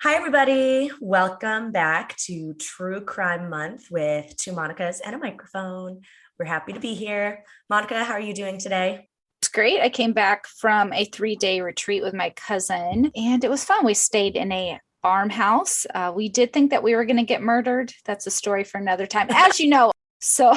Hi, everybody. Welcome back to True Crime Month with two Monicas and a microphone. We're happy to be here. Monica, how are you doing today? It's great. I came back from a 3-day retreat with my cousin, and it was fun. We stayed in a farmhouse. We did think that we were going to get murdered. That's a story for another time, as you know. So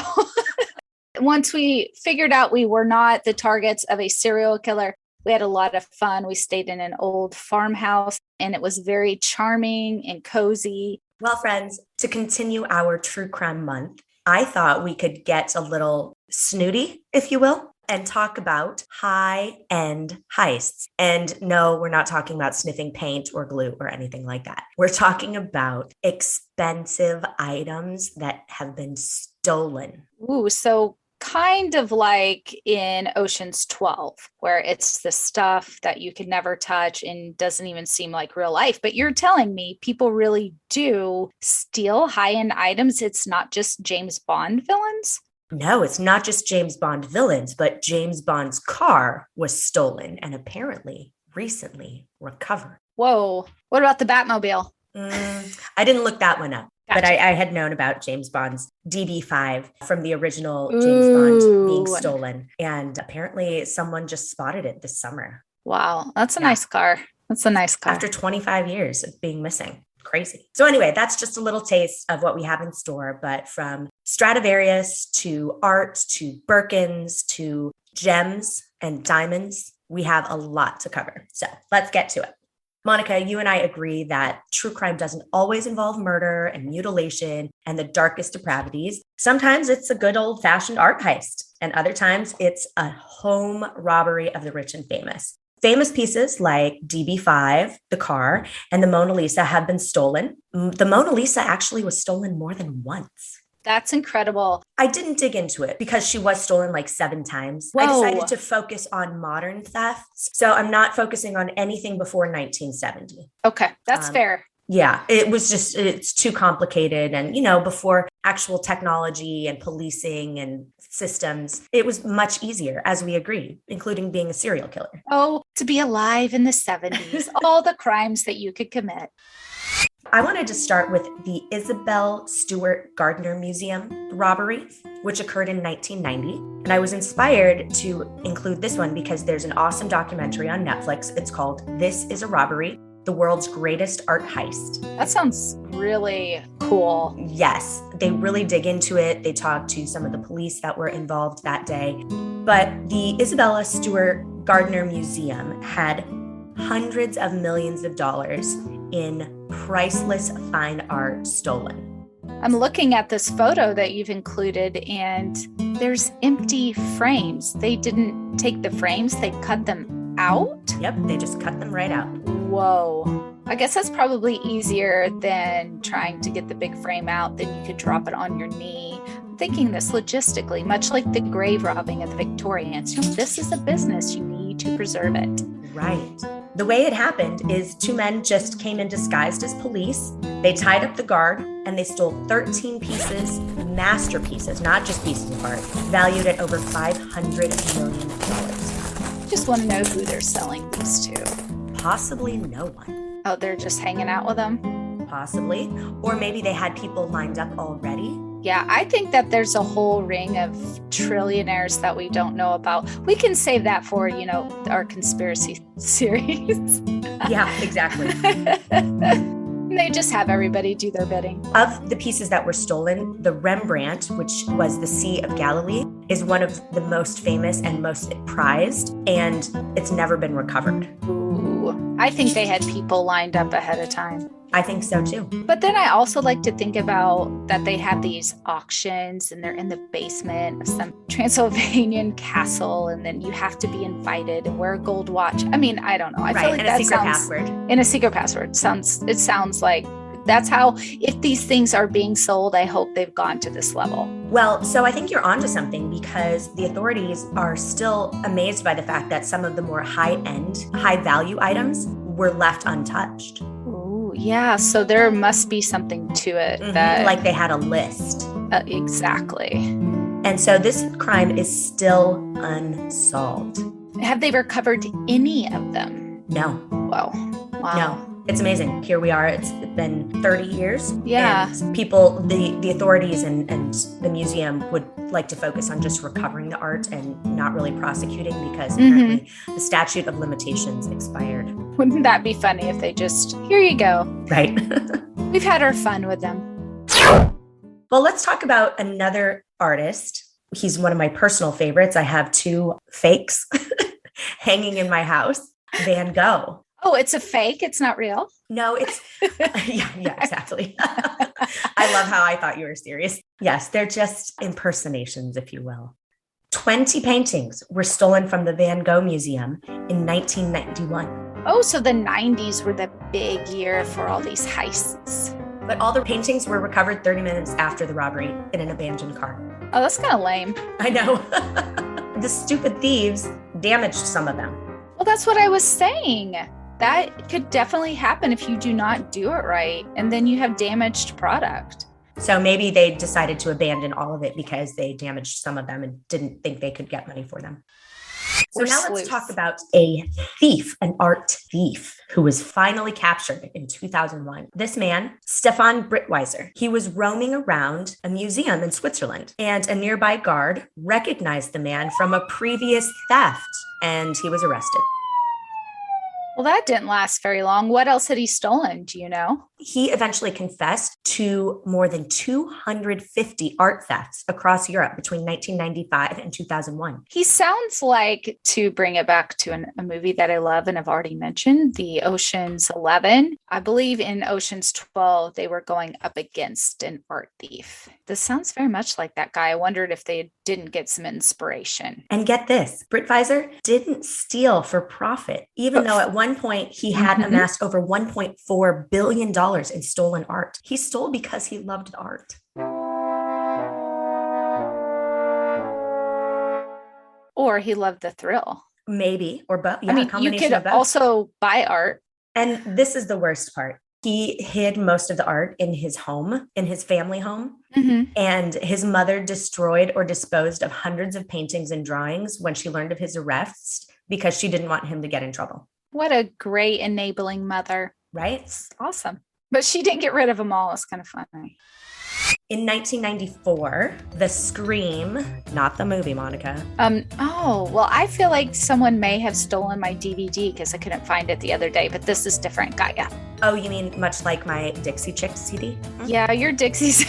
once we figured out we were not the targets of a serial killer, we had a lot of fun. We stayed in an old farmhouse, and it was very charming and cozy. Well, friends, to continue our True Crime Month, I thought we could get a little snooty, if you will, and talk about high-end heists. And no, we're not talking about sniffing paint or glue or anything like that. We're talking about expensive items that have been stolen. Ooh, so kind of like in Ocean's 12, where it's the stuff that you could never touch and doesn't even seem like real life. But you're telling me people really do steal high-end items. It's not just James Bond villains? No, it's not just James Bond villains, but James Bond's car was stolen and apparently recently recovered. Whoa. What about the Batmobile? I didn't look that one up. Gotcha. But I had known about James Bond's DB5 from the original James Bond being stolen. And apparently someone just spotted it this summer. Wow. That's a nice car. That's a nice car. After 25 years of being missing. Crazy. So anyway, that's just a little taste of what we have in store. But from Stradivarius to art to Birkins to gems and diamonds, we have a lot to cover. So let's get to it. Monica, you and I agree that true crime doesn't always involve murder and mutilation and the darkest depravities. Sometimes it's a good old-fashioned art heist, and other times it's a home robbery of the rich and famous. Famous pieces like DB5, the car, and the Mona Lisa have been stolen. The Mona Lisa actually was stolen more than once. That's incredible. I didn't dig into it because she was stolen like 7 times. Whoa. I decided to focus on modern thefts. So I'm not focusing on anything before 1970. Okay, that's fair. Yeah, it's too complicated. And, before actual technology and policing and systems, it was much easier, as we agree, including being a serial killer. Oh, to be alive in the 70s, all the crimes that you could commit. I wanted to start with the Isabelle Stuart Gardner Museum robbery, which occurred in 1990. And I was inspired to include this one because there's an awesome documentary on Netflix. It's called This is a Robbery, the World's Greatest Art Heist. That sounds really cool. Yes, they really dig into it. They talk to some of the police that were involved that day. But the Isabella Stuart Gardner Museum had hundreds of millions of dollars in priceless fine art stolen. I'm looking at this photo that you've included, and there's empty frames. They didn't take the frames, they cut them out? Yep, they just cut them right out. Whoa. I guess that's probably easier than trying to get the big frame out. Then you could drop it on your knee. I'm thinking this logistically, much like the grave robbing of the Victorians. This is a business. You need to preserve it. Right. The way it happened is 2 men just came in disguised as police. They tied up the guard and they stole 13 pieces, masterpieces, not just pieces of art, valued at over $500 million. Just want to know who they're selling these to. Possibly no one. Oh, they're just hanging out with them? Possibly. Or maybe they had people lined up already. Yeah, I think that there's a whole ring of trillionaires that we don't know about. We can save that for, our conspiracy series. Yeah, exactly. They just have everybody do their bidding. Of the pieces that were stolen, the Rembrandt, which was the Sea of Galilee, is one of the most famous and most prized, and it's never been recovered. Ooh, I think they had people lined up ahead of time. I think so too. But then I also like to think about that they have these auctions and they're in the basement of some Transylvanian castle, and then you have to be invited and wear a gold watch. I mean, I don't know. I feel like and that a secret sounds password. In a secret password. It sounds like that's how, if these things are being sold, I hope they've gone to this level. Well, so I think you're onto something because the authorities are still amazed by the fact that some of the more high-end, high-value items were left untouched. Yeah, so there must be something to it that... Like they had a list. Exactly. And so this crime is still unsolved. Have they recovered any of them? No. Whoa. Wow. No. It's amazing. Here we are. It's been 30 years. Yeah. And people, the authorities and the museum would like to focus on just recovering the art and not really prosecuting because apparently the statute of limitations expired. Wouldn't that be funny if they just, here you go. Right. We've had our fun with them. Well, let's talk about another artist. He's one of my personal favorites. I have 2 fakes hanging in my house. Van Gogh. Oh, it's a fake. It's not real. No, it's, yeah, exactly. I love how I thought you were serious. Yes, they're just impersonations, if you will. 20 paintings were stolen from the Van Gogh Museum in 1991. Oh, so the 90s were the big year for all these heists. But all the paintings were recovered 30 minutes after the robbery in an abandoned car. Oh, that's kind of lame. I know. The stupid thieves damaged some of them. Well, that's what I was saying. That could definitely happen if you do not do it right, and then you have damaged product. So maybe they decided to abandon all of it because they damaged some of them and didn't think they could get money for them. So now let's talk about a thief, an art thief, who was finally captured in 2001. This man, Stefan Brittweiser, he was roaming around a museum in Switzerland, and a nearby guard recognized the man from a previous theft, and he was arrested. Well, that didn't last very long. What else had he stolen? Do you know? He eventually confessed to more than 250 art thefts across Europe between 1995 and 2001. He sounds like, to bring it back to a movie that I love and I've already mentioned, the Ocean's 11. I believe in Ocean's 12, they were going up against an art thief. This sounds very much like that guy. I wondered if they didn't get some inspiration. And get this, Brittweiser didn't steal for profit, even though at one point he had amassed over $1.4 billion in stolen art. He stole because he loved the art. Or he loved the thrill. Maybe, or both. Yeah, I mean, you could also buy art. And this is the worst part. He hid most of the art in his home, in his family home. And his mother destroyed or disposed of hundreds of paintings and drawings when she learned of his arrest because she didn't want him to get in trouble. What a great enabling mother. Right? It's awesome. But she didn't get rid of them all. It's kind of funny. In 1994, The Scream, not the movie, Monica. Oh, well, I feel like someone may have stolen my DVD because I couldn't find it the other day, but this is different. Got ya. Oh, you mean much like my Dixie Chicks CD? Yeah, your Dixie's.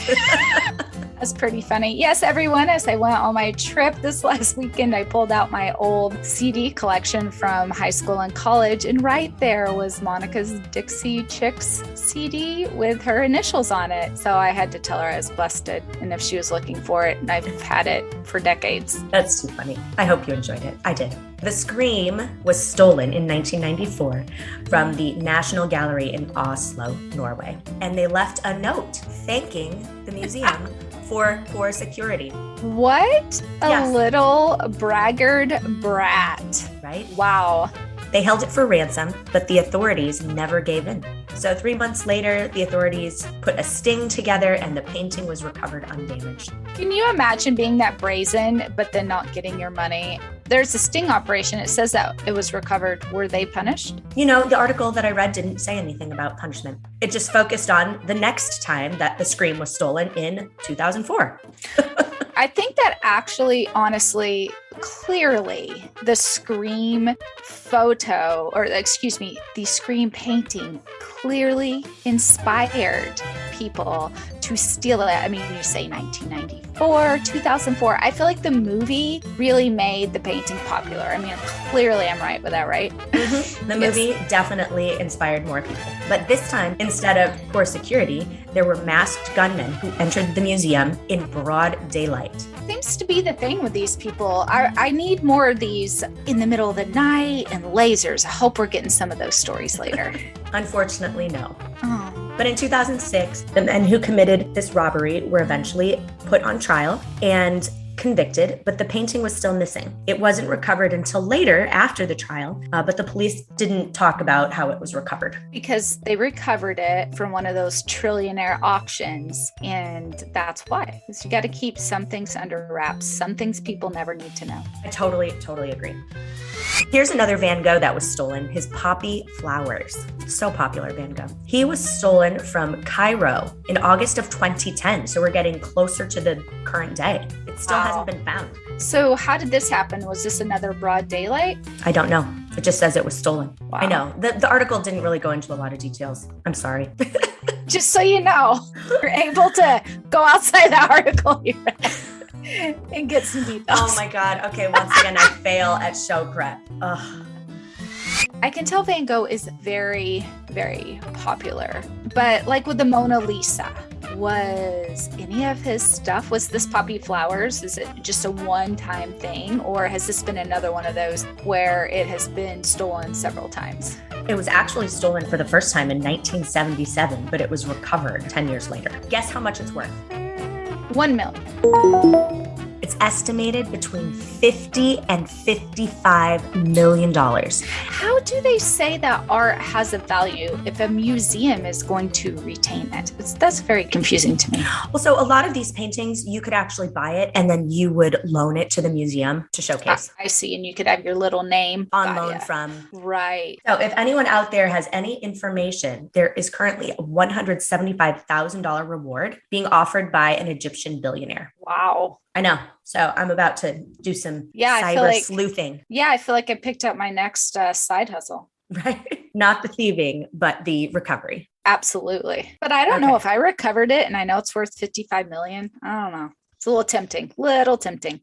That's pretty funny. Yes, everyone, as I went on my trip this last weekend, I pulled out my old CD collection from high school and college, and right there was Monica's Dixie Chicks CD with her initials on it. So I had to tell her I was busted and if she was looking for it, and I've had it for decades. That's too funny. I hope you enjoyed it. I did. The Scream was stolen in 1994 from the National Gallery in Oslo, Norway. And they left a note thanking the museum for poor security. What a little braggart brat. Right? Wow. They held it for ransom, but the authorities never gave in. So 3 months later, the authorities put a sting together and the painting was recovered undamaged. Can you imagine being that brazen, but then not getting your money? There's a sting operation. It says that it was recovered. Were they punished? You know, the article that I read didn't say anything about punishment. It just focused on the next time that the Scream was stolen in 2004. I think that actually, honestly, clearly the Scream photo, or excuse me, the Scream painting clearly inspired people to steal it. I mean, you say 1994, 2004. I feel like the movie really made the painting popular. I mean, clearly I'm right with that, right? Mm-hmm. The movie definitely inspired more people. But this time, instead of poor security, there were masked gunmen who entered the museum in broad daylight. Seems to be the thing with these people. I need more of these in the middle of the night and lasers. I hope we're getting some of those stories later. Unfortunately, no. Oh. But in 2006, the men who committed this robbery were eventually put on trial and convicted, but the painting was still missing. It wasn't recovered until later after the trial, but the police didn't talk about how it was recovered. Because they recovered it from one of those trillionaire auctions, and that's why. Because you got to keep some things under wraps. Some things people never need to know. I totally agree. Here's another Van Gogh that was stolen, his poppy flowers. So popular, Van Gogh. He was stolen from Cairo in August of 2010. So we're getting closer to the current day. It still hasn't been found. So how did this happen? Was this another broad daylight? I don't know. It just says it was stolen. Wow. I know. The article didn't really go into a lot of details. I'm sorry. Just so you know, you're able to go outside the article you read and get some details. Oh my God. Okay, once again, I fail at show prep. Ugh. I can tell Van Gogh is very, very popular. But like with the Mona Lisa, was any of his stuff, was this poppy flowers? Is it just a one-time thing? Or has this been another one of those where it has been stolen several times? It was actually stolen for the first time in 1977, but it was recovered 10 years later. Guess how much it's worth? 1 million. It's estimated between $50 and $55 million. How do they say that art has a value if a museum is going to retain it? That's very confusing to me. Well, so a lot of these paintings, you could actually buy it and then you would loan it to the museum to showcase. I see. And you could have your little name on loan from. Right. So if anyone out there has any information, there is currently a $175,000 reward being offered by an Egyptian billionaire. Wow. I know. So I'm about to do some sleuthing. Yeah, I feel like I picked up my next side hustle. Right? Not the thieving, but the recovery. Absolutely. But I don't know if I recovered it and I know it's worth 55 million. I don't know. It's a little tempting.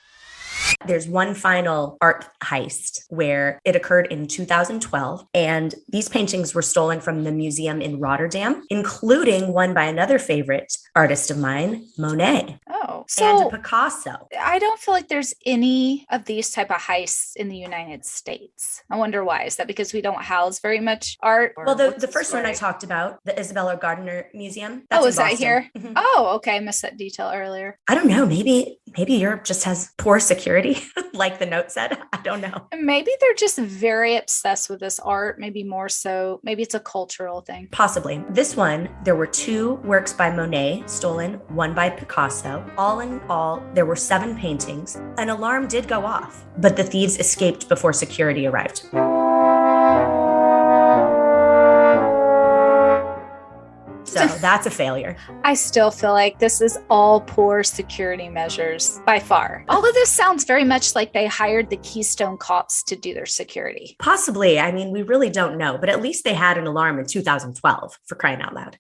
There's one final art heist where it occurred in 2012, and these paintings were stolen from the museum in Rotterdam, including one by another favorite artist of mine, Monet. Oh, and Picasso. I don't feel like there's any of these type of heists in the United States. I wonder why. Is that because we don't house very much art? Well, the first one I talked about, the Isabelle Gardner Museum. That's is that here? Mm-hmm. Oh, okay. I missed that detail earlier. I don't know. Maybe Europe just has poor security, like the note said. I don't know. Maybe they're just very obsessed with this art. Maybe more so. Maybe it's a cultural thing. Possibly. This one, there were 2 works by Monet stolen, one by Picasso. All in all, there were 7 paintings. An alarm did go off, but the thieves escaped before security arrived. So that's a failure. I still feel like this is all poor security measures by far. All of this sounds very much like they hired the Keystone Cops to do their security. Possibly. I mean, we really don't know, but at least they had an alarm in 2012, for crying out loud.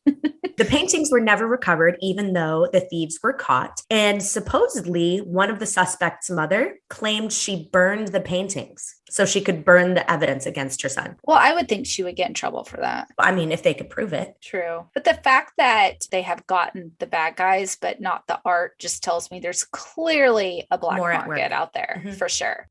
The paintings were never recovered, even though the thieves were caught. And supposedly, one of the suspects' mother claimed she burned the paintings so she could burn the evidence against her son. Well, I would think she would get in trouble for that. I mean, if they could prove it. True. But the fact that they have gotten the bad guys, but not the art, just tells me there's clearly a black market out there, for sure.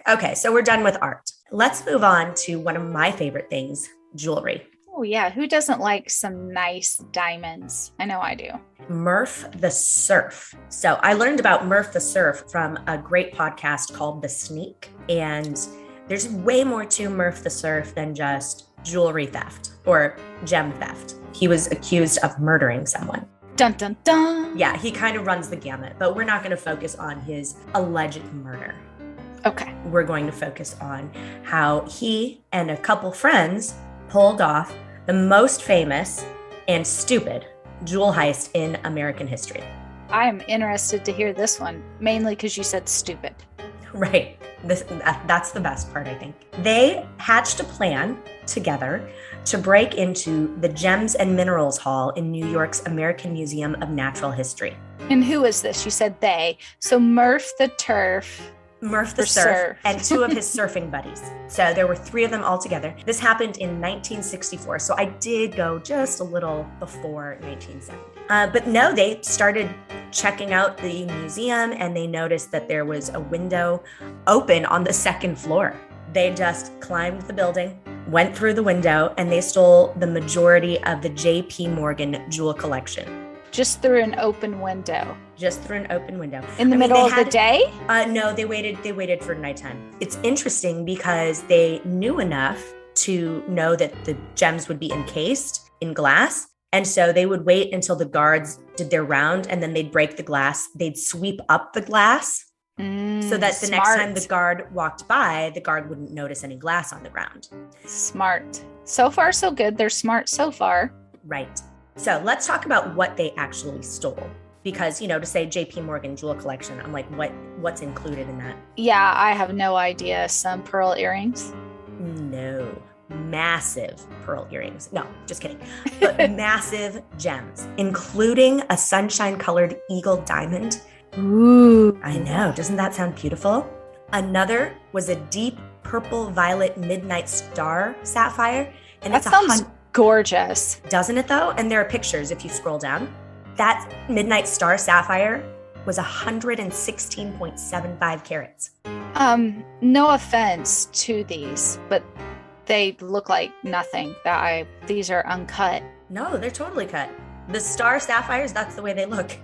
Okay, so we're done with art. Let's move on to one of my favorite things, jewelry. Oh yeah, who doesn't like some nice diamonds? I know I do. Murph the Surf. So I learned about Murph the Surf from a great podcast called The Sneak. And there's way more to Murph the Surf than just jewelry theft or gem theft. He was accused of murdering someone. Dun, dun, dun. Yeah, he kind of runs the gamut, but we're not going to focus on his alleged murder. Okay. We're going to focus on how he and a couple friends pulled off the most famous and stupid jewel heist in American history. I'm interested to hear this one, mainly because you said stupid. Right. That's the best part, I think. They hatched a plan together to break into the Gems and Minerals Hall in New York's American Museum of Natural History. And who is this? You said they. So Murph the Surf, and 2 of his surfing buddies. So there were 3 of them all together. This happened in 1964. So I did go just a little before 1970. But no, they started checking out the museum and they noticed that there was a window open on the 2nd floor. They just climbed the building, went through the window, and they stole the majority of the J.P. Morgan jewel collection. Just through an open window. Just through an open window. In the middle of the day? No, they waited for nighttime. It's interesting because they knew enough to know that the gems would be encased in glass. And so they would wait until the guards did their round, and then they'd break the glass. They'd sweep up the glass so that the next time the guard walked by, the guard wouldn't notice any glass on the ground. Smart. So far, so good. They're smart so far. Right. So let's talk about what they actually stole. Because, to say JP Morgan jewel collection, I'm like, what's included in that? Yeah, I have no idea. Some pearl earrings? No. Massive pearl earrings. No, just kidding. But massive gems, including a sunshine-colored eagle diamond. Ooh. I know. Doesn't that sound beautiful? Another was a deep purple violet midnight star sapphire. And that sounds gorgeous. Doesn't it, though? And there are pictures if you scroll down. That midnight star sapphire was 116.75 carats. No offense to these, but they look like nothing. These are uncut. No, they're totally cut. The star sapphires, that's the way they look.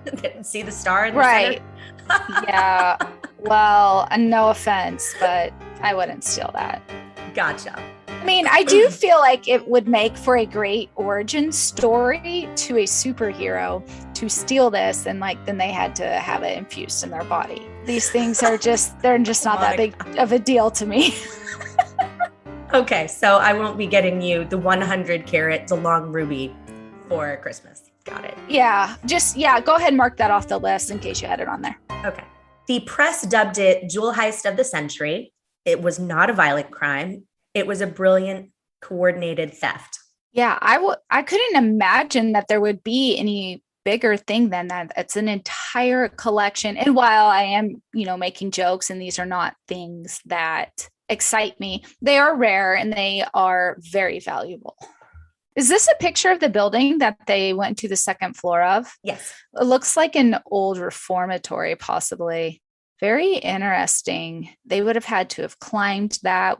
See the star in the right. center? Yeah. Well, no offense, but I wouldn't steal that. Gotcha. I mean, I do feel like it would make for a great origin story to a superhero to steal this, and then they had to have it infused in their body. These things they're just not that big of a deal to me. Okay, so I won't be getting you the 100 carat DeLong ruby for Christmas. Got it. Yeah, go ahead and mark that off the list in case you had it on there. Okay. The press dubbed it Jewel Heist of the Century. It was not a violent crime. It was a brilliant, coordinated theft. Yeah, I couldn't imagine that there would be any bigger thing than that. It's an entire collection. And while I am, making jokes, and these are not things that excite me, they are rare and they are very valuable. Is this a picture of the building that they went to the second floor of? Yes. It looks like an old reformatory, possibly. Very interesting. They would have had to have climbed that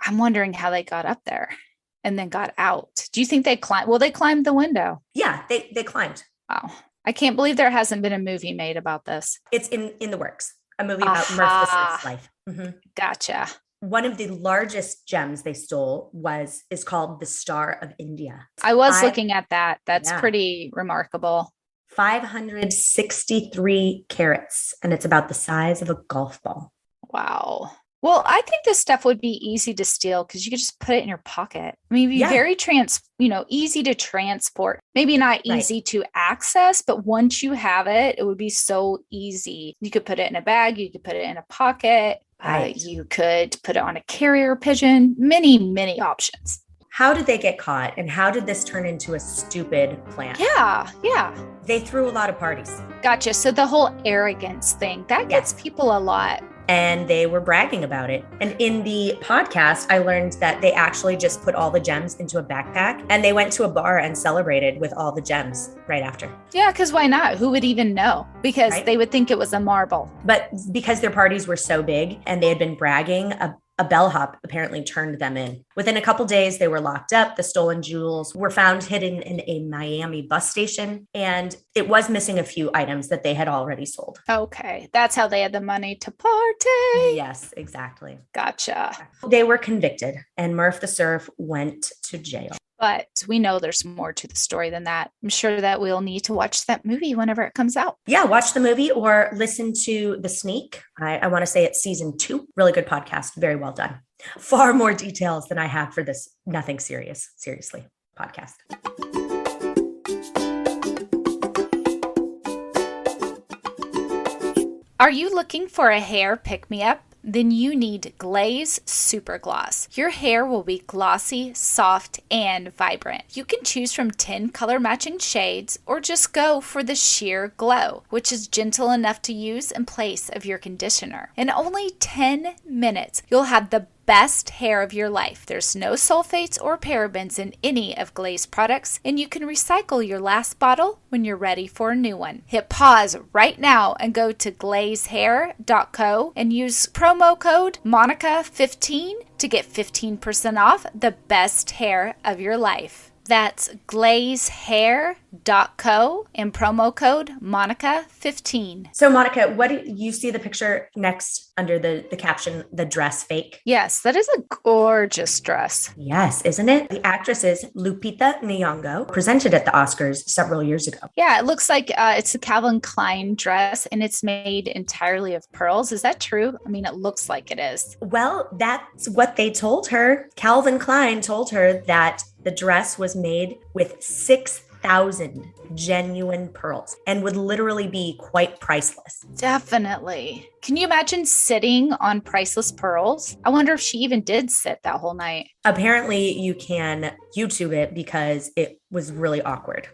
I'm wondering how they got up there and then got out. Do you think they climbed? Well, they climbed the window. Yeah, they climbed. Wow. I can't believe there hasn't been a movie made about this. It's in the works. A movie about Murph the Smith's life. Mm-hmm. Gotcha. One of the largest gems they stole is called the Star of India. I was looking at that. That's pretty remarkable. 563 carats, and it's about the size of a golf ball. Wow. Well, I think this stuff would be easy to steal because you could just put it in your pocket. I mean, it'd be very easy to transport. Maybe not easy to access, but once you have it, it would be so easy. You could put it in a bag. You could put it in a pocket. You could put it on a carrier pigeon. Many, many options. How did they get caught, and how did this turn into a stupid plan? Yeah. They threw a lot of parties. Gotcha. So the whole arrogance thing, that gets people a lot. And they were bragging about it. And in the podcast, I learned that they actually just put all the gems into a backpack, and they went to a bar and celebrated with all the gems right after. Yeah, because why not? Who would even know? Because they would think it was a marble. But because their parties were so big and they had been bragging, a bellhop apparently turned them in. Within a couple days, they were locked up. The stolen jewels were found hidden in a Miami bus station, and it was missing a few items that they had already sold. Okay. That's how they had the money to party. Yes, exactly. Gotcha. They were convicted, and Murph the Surf went to jail. But we know there's more to the story than that. I'm sure that we'll need to watch that movie whenever it comes out. Yeah, watch the movie or listen to The Sneak. I want to say it's season 2. Really good podcast. Very well done. Far more details than I have for this Nothing Serious, Seriously podcast. Are you looking for a hair pick-me-up? Then you need Glaze Super Gloss. Your hair will be glossy, soft, and vibrant. You can choose from 10 color matching shades or just go for the sheer glow, which is gentle enough to use in place of your conditioner. In only 10 minutes, you'll have the best hair of your life. There's no sulfates or parabens in any of Glaze products, and you can recycle your last bottle when you're ready for a new one. Hit pause right now and go to glazehair.co and use promo code Monica15 to get 15% off the best hair of your life. That's glazehair.co and promo code Monica15. So Monica, what do you see the picture next under the caption, the dress fake? Yes, that is a gorgeous dress. Yes, isn't it? The actress is Lupita Nyong'o, presented at the Oscars several years ago. Yeah, it looks like it's a Calvin Klein dress and it's made entirely of pearls. Is that true? I mean, it looks like it is. Well, that's what they told her. Calvin Klein told her that the dress was made with 6,000 genuine pearls and would literally be quite priceless. Definitely. Can you imagine sitting on priceless pearls? I wonder if she even did sit that whole night. Apparently, you can YouTube it because it was really awkward.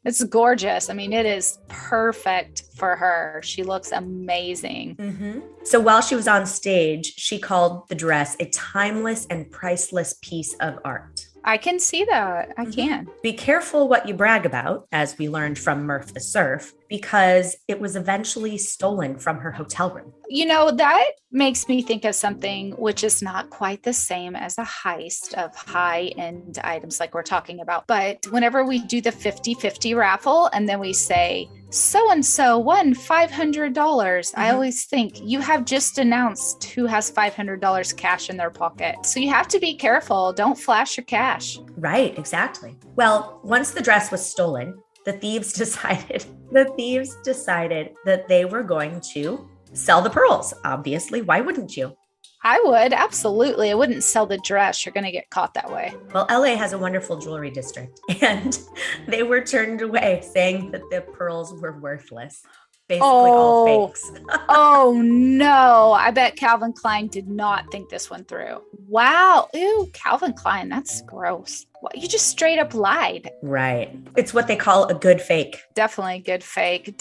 It's gorgeous. I mean, it is perfect for her. She looks amazing. Mm-hmm. So while she was on stage, she called the dress a timeless and priceless piece of art. I can see that. I can. Be careful what you brag about, as we learned from Murph the Surf, because it was eventually stolen from her hotel room. You know, that makes me think of something which is not quite the same as a heist of high-end items like we're talking about. But whenever we do the 50-50 raffle and then we say, so-and-so won $500, I always think you have just announced who has $500 cash in their pocket. So you have to be careful. Don't flash your cash. Right, exactly. Well, once the dress was stolen, the thieves decided that they were going to sell the pearls. Obviously, why wouldn't you? I would, absolutely. I wouldn't sell the dress. You're going to get caught that way. Well, LA has a wonderful jewelry district, and they were turned away saying that the pearls were worthless. Basically all fakes. Oh no. I bet Calvin Klein did not think this one through. Wow. Ew, Calvin Klein. That's gross. What, you just straight up lied. Right. It's what they call a good fake. Definitely a good fake.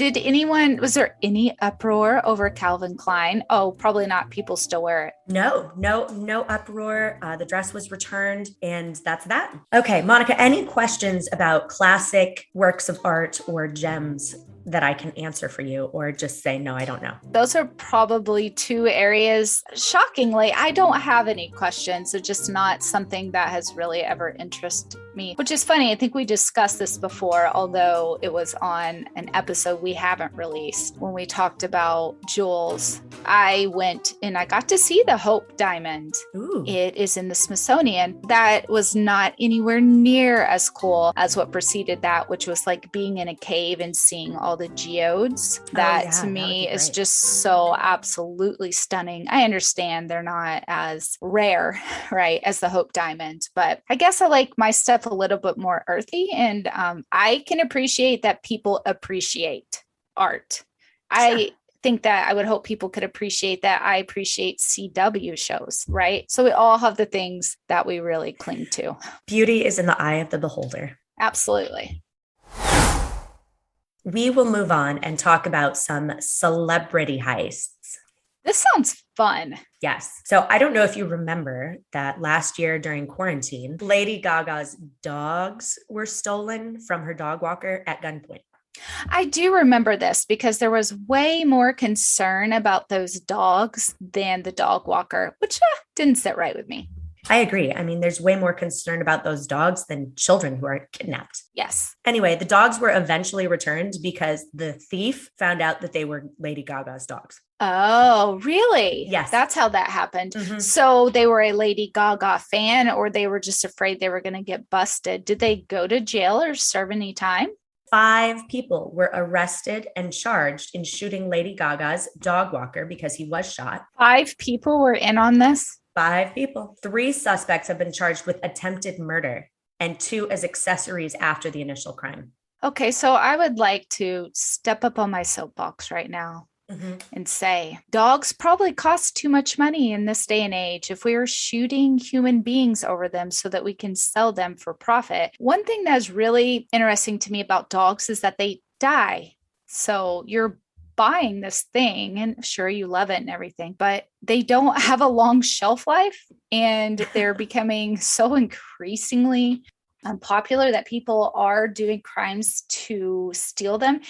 Was there any uproar over Calvin Klein? Oh, probably not. People still wear it. No uproar. The dress was returned, and that's that. Okay, Monica, any questions about classic works of art or gems that I can answer for you, or just say, no, I don't know? Those are probably two areas. Shockingly, I don't have any questions. It's just not something that has really ever interested me, which is funny. I think we discussed this before, although it was on an episode we haven't released when we talked about jewels. I went and I got to see the Hope Diamond. Ooh. It is in the Smithsonian. That was not anywhere near as cool as what preceded that, which was like being in a cave and seeing all the geodes. That to me is just so absolutely stunning. I understand they're not as rare, right, as the Hope Diamond, but I guess I like my stuff a little bit more earthy, and I can appreciate that people appreciate art. I think that I would hope people could appreciate that I appreciate CW shows, right? So we all have the things that we really cling to. Beauty is in the eye of the beholder. Absolutely. We will move on and talk about some celebrity heists. This sounds fun. Yes. So I don't know if you remember that last year during quarantine, Lady Gaga's dogs were stolen from her dog walker at gunpoint. I do remember this because there was way more concern about those dogs than the dog walker, which didn't sit right with me. I agree. I mean, there's way more concern about those dogs than children who are kidnapped. Yes. Anyway, the dogs were eventually returned because the thief found out that they were Lady Gaga's dogs. Oh, really? Yes. That's how that happened. Mm-hmm. So they were a Lady Gaga fan, or they were just afraid they were going to get busted. Did they go to jail or serve any time? 5 people were arrested and charged in shooting Lady Gaga's dog walker because he was shot. 5 people were in on this? 5 people. 3 suspects have been charged with attempted murder and 2 as accessories after the initial crime. Okay, so I would like to step up on my soapbox right now and say dogs probably cost too much money in this day and age. If we were shooting human beings over them so that we can sell them for profit, one thing that's really interesting to me about dogs is that they die. So you're buying this thing and sure, you love it and everything, but they don't have a long shelf life, and they're becoming so increasingly unpopular that people are doing crimes to steal them.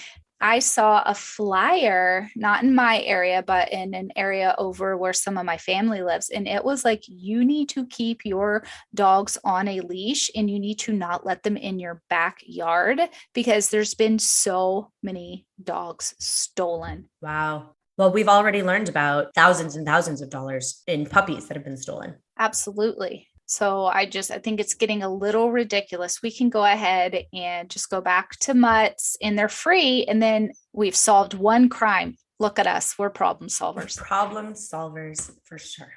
I saw a flyer, not in my area, but in an area over where some of my family lives. And it was like, you need to keep your dogs on a leash and you need to not let them in your backyard because there's been so many dogs stolen. Wow. Well, we've already learned about thousands and thousands of dollars in puppies that have been stolen. Absolutely. So I think it's getting a little ridiculous. We can go ahead and just go back to mutts and they're free. And then we've solved one crime. Look at us. We're problem solvers. Problem solvers for sure.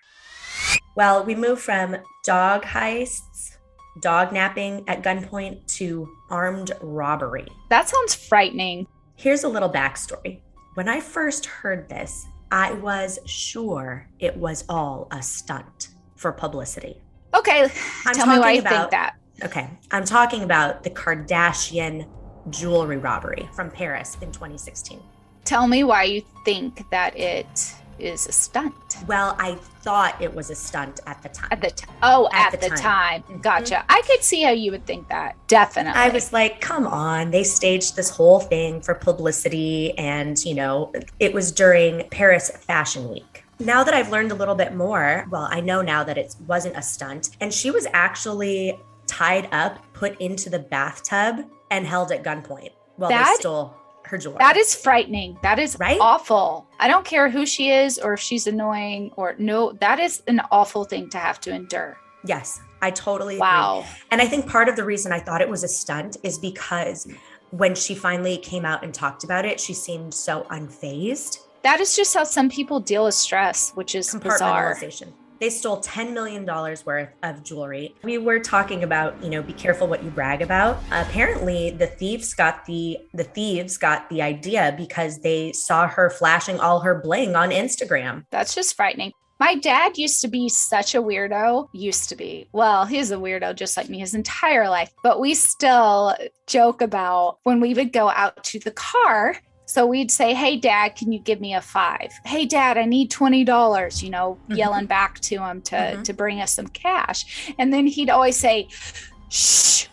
Well, we move from dog heists, dog napping at gunpoint to armed robbery. That sounds frightening. Here's a little backstory. When I first heard this, I was sure it was all a stunt for publicity. Okay, tell me why you think that. Okay, I'm talking about the Kardashian jewelry robbery from Paris in 2016. Tell me why you think that it is a stunt. Well, I thought it was a stunt at the time. At the time. Gotcha. Mm-hmm. I could see how you would think that. Definitely. I was like, come on. They staged this whole thing for publicity. And, it was during Paris Fashion Week. Now that I've learned a little bit more, well, I know now that it wasn't a stunt. And she was actually tied up, put into the bathtub, and held at gunpoint while they stole her jewelry. That is frightening. That is right? Awful. I don't care who she is or if she's annoying or no, that is an awful thing to have to endure. Yes, I totally agree. Wow. And I think part of the reason I thought it was a stunt is because when she finally came out and talked about it, she seemed so unfazed. That is just how some people deal with stress, which is bizarre. They stole $10 million worth of jewelry. We were talking about, be careful what you brag about. Apparently, the thieves got the idea because they saw her flashing all her bling on Instagram. That's just frightening. My dad used to be such a weirdo. Well, he's a weirdo just like me his entire life. But we still joke about when we would go out to the car. So we'd say, hey, Dad, can you give me a $5? Hey, Dad, I need $20, yelling back to him to bring us some cash. And then he'd always say, shh,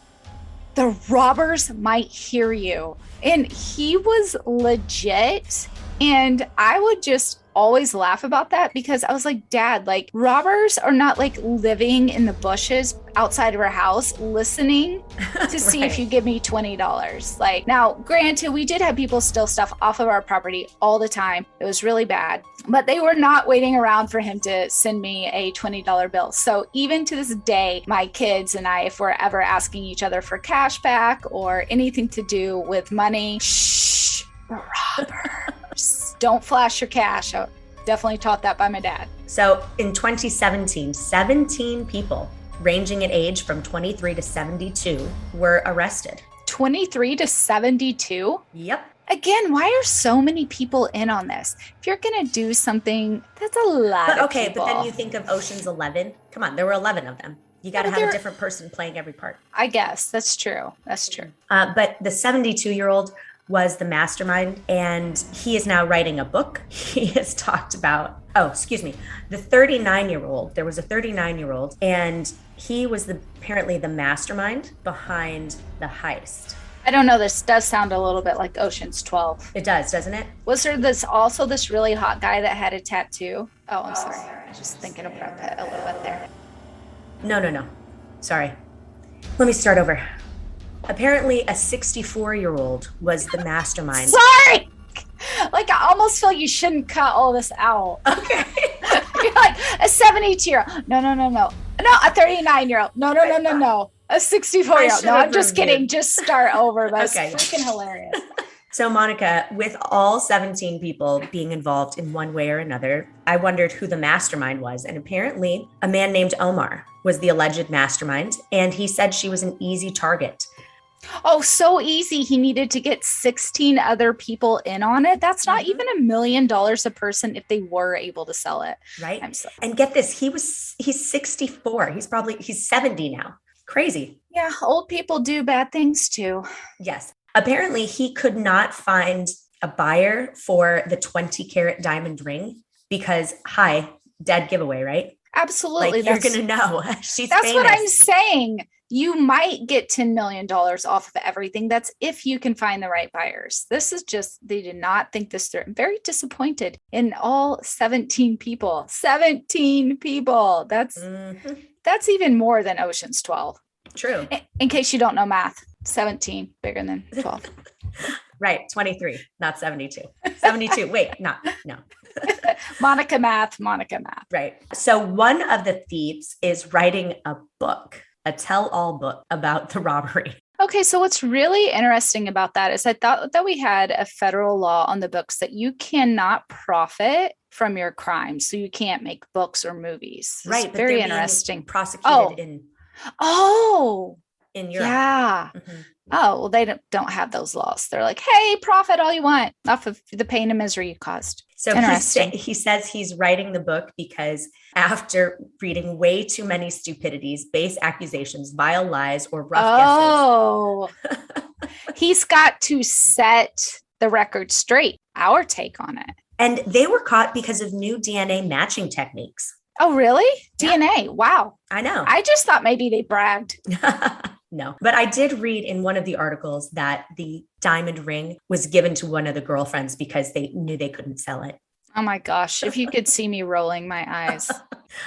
the robbers might hear you. And he was legit. And I would just always laugh about that because I was like, Dad, like robbers are not like living in the bushes outside of our house listening to see if you give me $20. Like now, granted, we did have people steal stuff off of our property all the time. It was really bad, but they were not waiting around for him to send me a $20 bill. So even to this day, my kids and I, if we're ever asking each other for cash back or anything to do with money, shh, robbers. Don't flash your cash. I definitely taught that by my dad. So in 2017, 17 people ranging in age from 23 to 72 were arrested. 23 to 72? Yep. Again, why are so many people in on this? If you're going to do something, that's a lot of people. But then you think of Ocean's 11. Come on, there were 11 of them. You got to have a different person playing every part. I guess. That's true. That's true. But the 72-year-old was the mastermind, and he is now writing a book. He has talked about, the 39-year-old. There was a 39-year-old, and he was apparently the mastermind behind the heist. I don't know. This does sound a little bit like Ocean's 12. It does, doesn't it? Was there this really hot guy that had a tattoo? Oh, I'm sorry. I was just thinking about that a little bit there. No. Sorry. Let me start over. Apparently, a 64-year-old was the mastermind. Sorry! Like, I almost feel like you shouldn't cut all this out. Okay. You're like, a 72-year-old. No. No, a 39-year-old. No. A 64-year-old. No, I'm just kidding. Just start over. That's freaking hilarious. So, Monica, with all 17 people being involved in one way or another, I wondered who the mastermind was. And apparently, a man named Omar was the alleged mastermind. And he said she was an easy target. Oh, so easy. He needed to get 16 other people in on it. That's not even $1 million a person if they were able to sell it. Right. And get this, he's 64. He's 70 now. Crazy. Yeah. Old people do bad things too. Yes. Apparently he could not find a buyer for the 20-carat diamond ring because dead giveaway, right? Absolutely. Like, you're going to know. She's That's famous. what I'm saying. you might get $10 million off of everything. That's if you can find the right buyers. This is just, they did not think this through. I'm very disappointed in all 17 people. 17 people. That's even more than Ocean's 12. True. In case you don't know math, 17 bigger than 12. Right. 23, not 72. 72. Wait, no. Monica math. Right. So one of the thieves is writing a book, a tell-all book about the robbery. Okay, so what's really interesting about that is I thought that we had a federal law on the books that you cannot profit from your crimes. So you can't make books or movies. Right. It's very interesting. Prosecuted in Europe. Yeah. Mm-hmm. Oh, well, they don't have those laws. They're like, hey, profit all you want off of the pain and misery you caused. So he says he's writing the book because after reading way too many stupidities, base accusations, vile lies, or rough guesses. He's got to set the record straight. Our take on it. And they were caught because of new DNA matching techniques. Oh, really? Yeah. DNA. Wow. I know. I just thought maybe they bragged. No, but I did read in one of the articles that the diamond ring was given to one of the girlfriends because they knew they couldn't sell it. Oh my gosh. If you could see me rolling my eyes.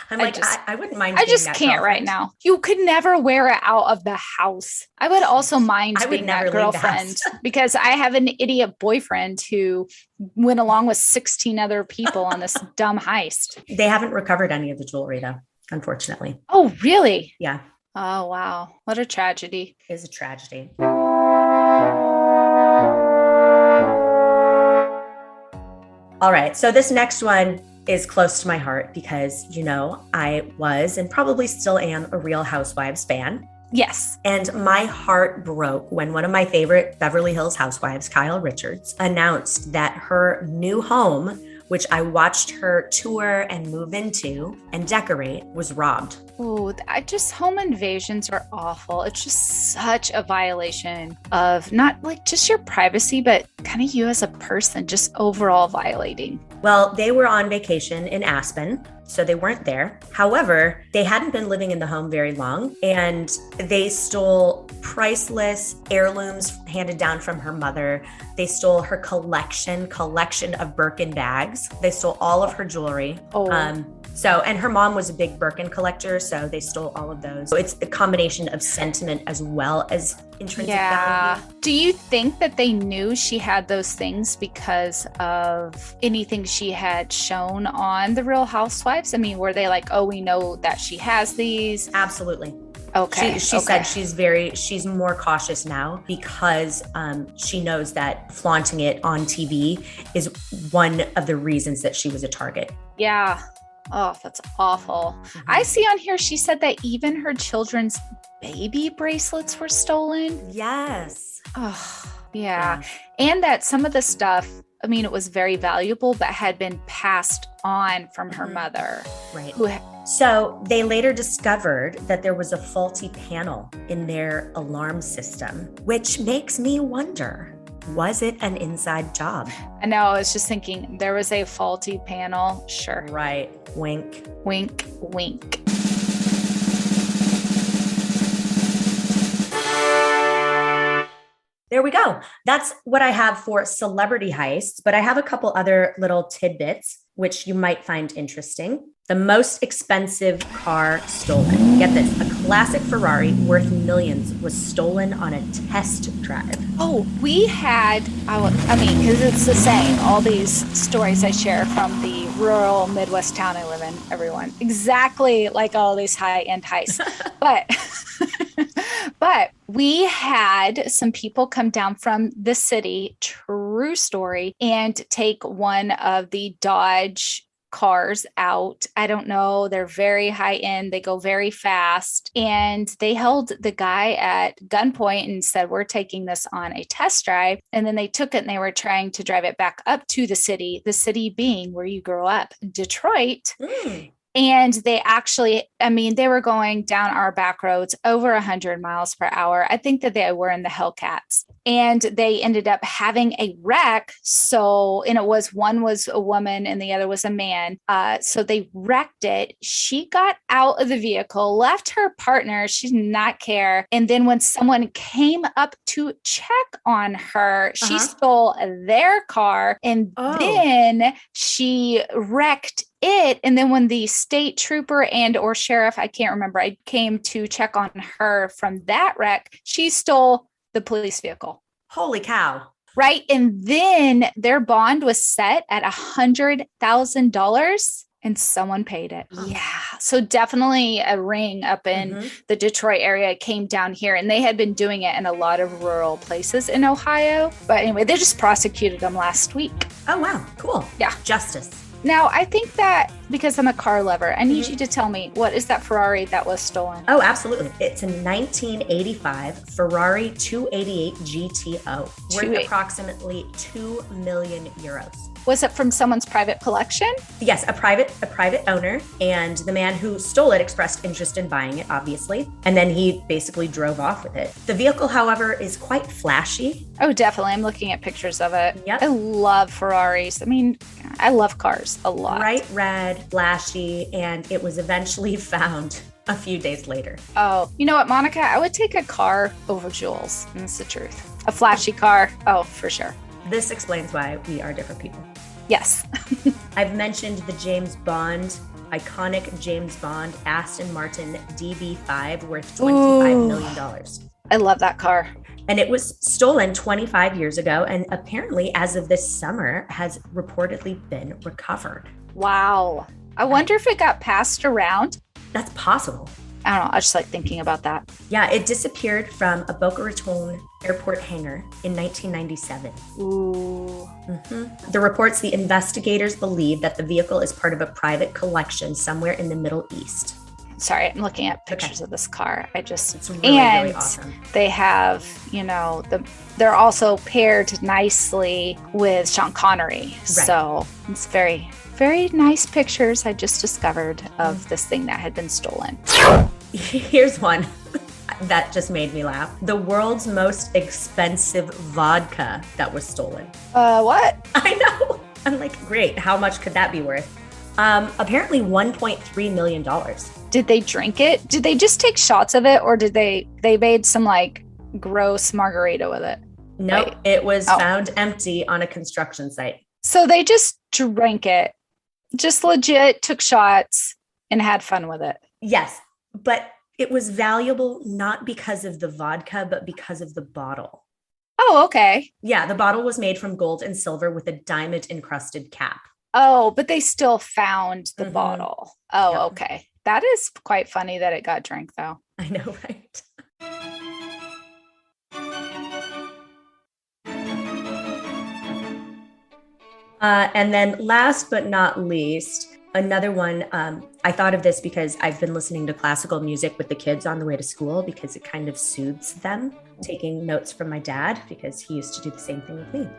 I wouldn't mind. I just can't right now. You could never wear it out of the house. I would also mind being that girlfriend because I have an idiot boyfriend who went along with 16 other people on this dumb heist. They haven't recovered any of the jewelry though, unfortunately. Oh, really? Yeah. Oh, wow. What a tragedy. It is a tragedy. All right. So this next one is close to my heart because, I was and probably still am a Real Housewives fan. Yes. And my heart broke when one of my favorite Beverly Hills housewives, Kyle Richards, announced that her new home, which I watched her tour and move into and decorate, was robbed. Oh, home invasions are awful. It's just such a violation of not like just your privacy, but kind of you as a person, just overall violating. Well, they were on vacation in Aspen, so they weren't there. However, they hadn't been living in the home very long, and they stole priceless heirlooms handed down from her mother. They stole her collection of Birkin bags. They stole all of her jewelry. And her mom was a big Birkin collector, so they stole all of those. So it's a combination of sentiment as well as intrinsic value. Do you think that they knew she had those things because of anything she had shown on The Real Housewives? I mean, were they like, oh, we know that she has these? Absolutely. Okay. She said she's more cautious now because she knows that flaunting it on TV is one of the reasons that she was a target. Yeah. Oh, that's awful. Mm-hmm. I see on here, she said that even her children's baby bracelets were stolen. Yes. Oh, yeah. And that some of the stuff, I mean, it was very valuable, but had been passed on from her mother. Right. So they later discovered that there was a faulty panel in their alarm system, which makes me wonder, was it an inside job? I know. I was just thinking there was a faulty panel. Sure. Right. Wink. Wink, wink. There we go. That's what I have for celebrity heists, but I have a couple other little tidbits which you might find interesting. The most expensive car stolen. Get this, a classic Ferrari worth millions was stolen on a test drive. Oh, we had, because it's the same, all these stories I share from the rural Midwest town I live in, everyone, exactly like all these high-end heists. But we had some people come down from the city, true story, and take one of the Dodge cars out. I don't know. They're very high end. They go very fast. And they held the guy at gunpoint and said, we're taking this on a test drive. And then they took it and they were trying to drive it back up to the city being where you grow up, Detroit. And they actually, I mean, they were going down our back roads over 100 miles per hour. I think that they were in the Hellcats, and they ended up having a wreck. So, and one was a woman and the other was a man. So they wrecked it. She got out of the vehicle, left her partner. She did not care. And then when someone came up to check on her, she stole their car, and then she wrecked it. And then when the state trooper and or sheriff, I can't remember, I came to check on her from that wreck, she stole the police vehicle. Holy cow. Right. And then their bond was set at $100,000 and someone paid it. Yeah. So definitely a ring up in the Detroit area came down here, and they had been doing it in a lot of rural places in Ohio. But anyway, they just prosecuted them last week. Oh, wow. Cool. Yeah. Justice. Now, I think that because I'm a car lover, I need you to tell me, what is that Ferrari that was stolen? Oh, absolutely. It's a 1985 Ferrari 288 GTO worth approximately 2 million euros. Was it from someone's private collection? Yes, a private owner, and the man who stole it expressed interest in buying it, obviously, and then he basically drove off with it. The vehicle, however, is quite flashy. Oh, definitely. I'm looking at pictures of it. Yep. I love Ferraris. I mean, I love cars a lot. Bright red, flashy, and it was eventually found a few days later. Oh, you know what, Monica? I would take a car over jewels. And that's the truth. A flashy car. Oh, for sure. This explains why we are different people. Yes. I've mentioned the iconic James Bond Aston Martin DB5 worth $25 million. I love that car. And it was stolen 25 years ago, and apparently as of this summer has reportedly been recovered. Wow. I wonder if it got passed around. That's possible. I don't know. I just like thinking about that. Yeah, it disappeared from a Boca Raton airport hangar in 1997. Ooh. The reports, the investigators believe that the vehicle is part of a private collection somewhere in the Middle East. Sorry, I'm looking at pictures of this car. It's really awesome. They have, they're also paired nicely with Sean Connery. Right. So it's very, very nice pictures I just discovered of this thing that had been stolen. Here's one that just made me laugh. The world's most expensive vodka that was stolen. What? I know. I'm like, great. How much could that be worth? Apparently $1.3 million. Did they drink it? Did they just take shots of it, or did they made some like gross margarita with it? No, it was found empty on a construction site. So they just drank it, just legit took shots and had fun with it. Yes, but it was valuable not because of the vodka, but because of the bottle. Oh, okay. Yeah, the bottle was made from gold and silver with a diamond encrusted cap. Oh, but they still found the bottle. Oh, yep. Okay. That is quite funny that it got drank, though. I know, right? And then last but not least, another one, I thought of this because I've been listening to classical music with the kids on the way to school because it kind of soothes them, taking notes from my dad because he used to do the same thing with me.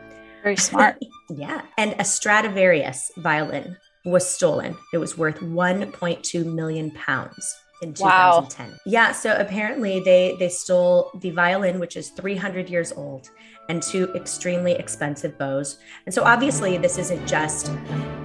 Very smart. Yeah. And a Stradivarius violin was stolen. It was worth 1.2 million pounds in 2010. Wow. Yeah. So apparently they stole the violin, which is 300 years old, and two extremely expensive bows. And so obviously this isn't just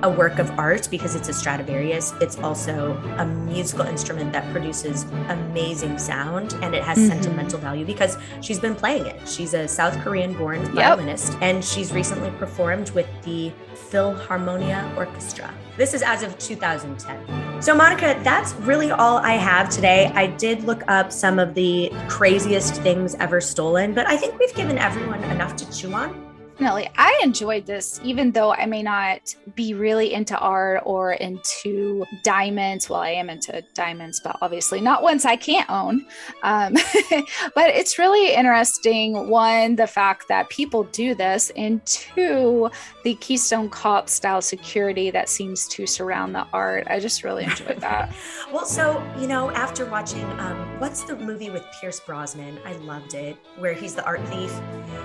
a work of art because it's a Stradivarius. It's also a musical instrument that produces amazing sound, and it has sentimental value because she's been playing it. She's a South Korean born violinist, and she's recently performed with the Philharmonia Orchestra. This is as of 2010. So Monica, that's really all I have today. I did look up some of the craziest things ever stolen, but I think we've given everyone enough to chew on. Definitely. I enjoyed this, even though I may not be really into art or into diamonds. Well, I am into diamonds, but obviously not ones I can't own. But it's really interesting. One, the fact that people do this, and two, the Keystone Cop style security that seems to surround the art. I just really enjoyed that. Well, so, after watching, what's the movie with Pierce Brosnan? I loved it, where he's the art thief.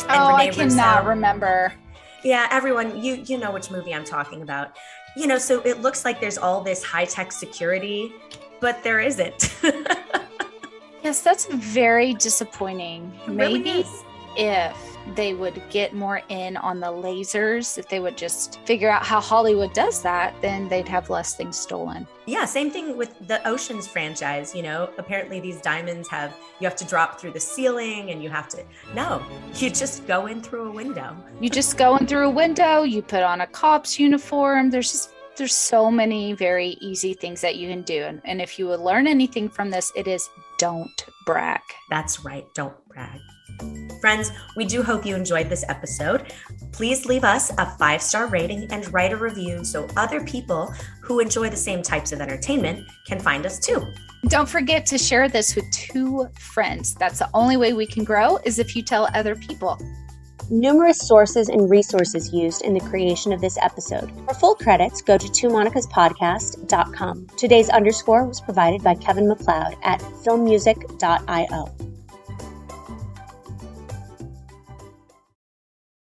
And Renee I cannot remember. Yeah, everyone, you know which movie I'm talking about. So it looks like there's all this high-tech security, but there isn't. Yes, that's very disappointing. It really Maybe is. if they would get more in on the lasers, if they would just figure out how Hollywood does that, then they'd have less things stolen. Yeah, same thing with the Oceans franchise. Apparently these diamonds you have to drop through the ceiling and you just go in through a window. You just go in through a window, you put on a cop's uniform. There's so many very easy things that you can do. And if you would learn anything from this, it is don't brag. That's right. Don't brag. Friends, we do hope you enjoyed this episode. Please leave us a 5-star rating and write a review so other people who enjoy the same types of entertainment can find us too. Don't forget to share this with 2 friends. That's the only way we can grow, is if you tell other people. Numerous sources and resources used in the creation of this episode. For full credits, go to twomonicaspodcast.com. Today's underscore was provided by Kevin MacLeod at filmmusic.io.